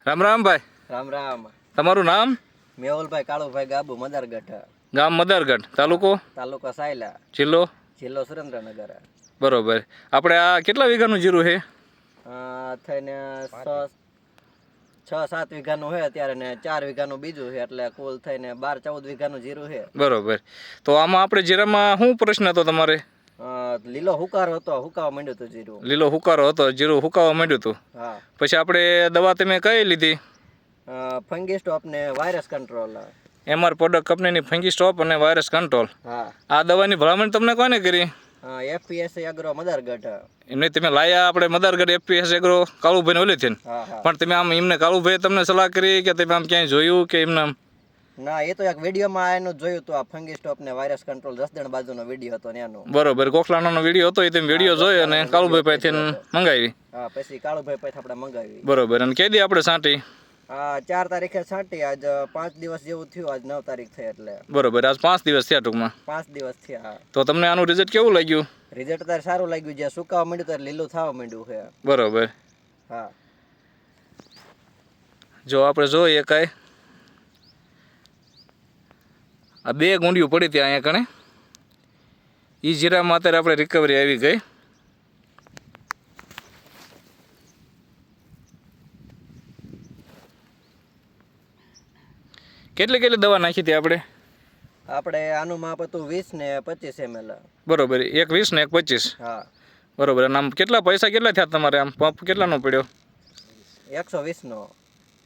રામ રામ ભાઈ. રામ રામ. તમારું નામ? મેહુલભાઈ કાળુભાઈ ગાબુ મદારગઢ. ગામ મદારગઢ, તાલુકો? તાલુકો સાયલા, જિલ્લો? જિલ્લો સુરેન્દ્રનગર. બરોબર. આપણે આ કેટલા વીઘાનું જીરું છે? થઈને 6-7 વીઘાનું છે અત્યારે ને 4 વીઘાનું બીજું છે, એટલે કુલ થઈને 12-14 વીઘાનું જીરું છે. બરોબર. તો આમાં આપણે જીરામાં શું પ્રશ્ન હતો તમારે? લીલો હુકારો હતો, હુકાવા માંડ્યું હતું જીરું. લીલો હુકારો હતો, જીરું હુકાવા માંડ્યું હતું. હા. પછી આપણે દવા તમે કઈ લીધી? ફંગીસ્ટોપ ને વાયરસ કંટ્રોલ. MR પ્રોડક્ટ કંપનીની ફંગીસ્ટોપ અને વાયરસ કંટ્રોલ. હા. આ દવાની ભલામણ તમને કોને કરી? FPS agro Madargadh. એમને તમે લાયા આપણે મદારગઢ FPS એગ્રો કાળુભાઈને ઓલેથી? હા હા. પણ તમે આમ એમને કાળુભાઈ તમને સલાહ કરી કે તમે આમ ક્યાંય જોયું કે એમને? ના, એ તો એક વિડીયોમાં એનું જોયું હતું, આ ફંગીસ્ટોપ ને વાયરસ કંટ્રોલ જસદણ બાજુનો વિડીયો હતો ને એનો. બરોબર. ગોખલાણાનો વિડીયો હતો, એ તમે વિડીયો જોયો અને કાળુભાઈ પાસેથી મંગાવી? હા, પછી કાળુભાઈ પાસે આપણે મંગાવી. બરોબર. અને કઈ દી આપણે છાંટી? 4 તારીખે છાંટી, આજ 5 દિવસ જેવું થયું, આજ 9 તારીખ થઈ એટલે. બરોબર. આજ 5 દિવસ થયા ટૂંકમાં? 5 દિવસ થયા. તો તમને આનું રિઝલ્ટ કેવું લાગ્યું? રિઝલ્ટ તારે સારું લાગ્યું, જે સુકાવા માંડ્યું ત્યારે લીલું થવા માંડ્યું છે. બરોબર. હા. જો આપણે જોઈએ કાંઈ આ 2 ગુંડિયું પડી ત્યાં અહીંયા કણે એ જીરામાં અત્યારે આપણે રિકવરી આવી ગઈ. કેટલી દવા નાખી હતી આપણે? આપણે આનું માપ હતું 20 ને 25 ml. બરોબર. એક 20 ને એક 25. હા. બરોબર. અને આમ કેટલા પૈસા કેટલા થયા તમારે? આમ પંપ કેટલાનો પડ્યો? 120 નો.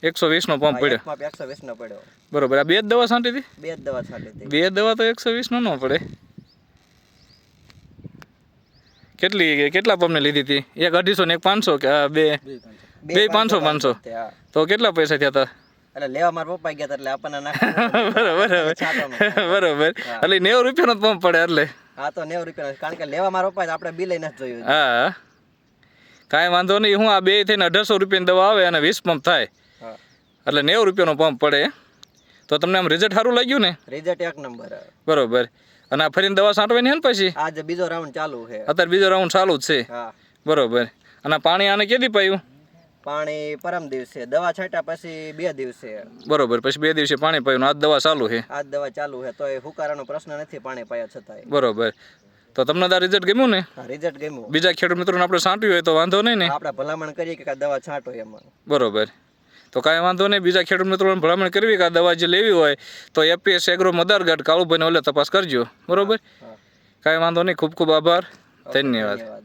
120નો પંપ પડ્યો? માપ 120 નો પડ્યો. બરોબર. આ 2 જ દવા છાંટી હતી? 2 જ દવા છાંટી હતી. 2 દવા તો 120નો ન પડે. કેટલા પંપને લીધી હતી? એક 250 ને એક 500 કે બે 500? હા. તો કેટલા પૈસા થયા હતા? એટલે લેવા મારા પપ્પા ગયા હતા એટલે આપણને બરોબર. બરોબર. એટલે 90 રૂપિયાનો પંપ પડે એટલે? હા, તો 90 રૂપિયા, કારણ કે લેવા મારા પપ્પા આપણે બિલ નથી જોયું. હા, કાંઈ વાંધો નહીં. હું આ 2 થઈને 1800 રૂપિયાની દવા આવે અને 20 પંપ થાય એટલે 90 રૂપિયાનો પંપ પડે. તો તમને આમ રિઝલ્ટ સારું લાગ્યું ને? રિઝલ્ટ એક નંબર. બરોબર. અને આ ફરીને દવા છાંટવાની છે ને પછી? આજે બીજો રાઉન્ડ ચાલુ છે. અત્યારે બીજો રાઉન્ડ ચાલુ જ છે? હા. બરોબર. અને પાણી આને કેદી પાયું? પાણી પરમ દિવસે, દવા છાંટ્યા પછી 2 દિવસે. બરોબર. પછી 2 દિવસે પાણી પાયું. આજ દવા ચાલુ છે? આજ દવા ચાલુ છે, તો એ હુકારાનો પ્રશ્ન નથી પાણી પાયા છતાંય. બરોબર. તો તમને આ રિઝલ્ટ ગમ્યું ને? હા, રિઝલ્ટ ગમ્યું. બીજા ખેડૂત મિત્રોને આપણે છાંટ્યું હોય તો વાંધો નહીં ને? આપણે ભલામણ કરીએ કે આ દવા છાંટો એમાં. બરોબર. તો કાંઈ વાંધો નહીં. બીજા ખેડૂત મિત્રોને ભલામણ કરવી કે આ દવા જે લેવી હોય તો FPS એગ્રો મદારગઢ કાળુભાઈને ઓલે તપાસ કરજો. બરોબર. કાંઈ વાંધો નહીં. ખૂબ ખૂબ આભાર. ધન્યવાદ.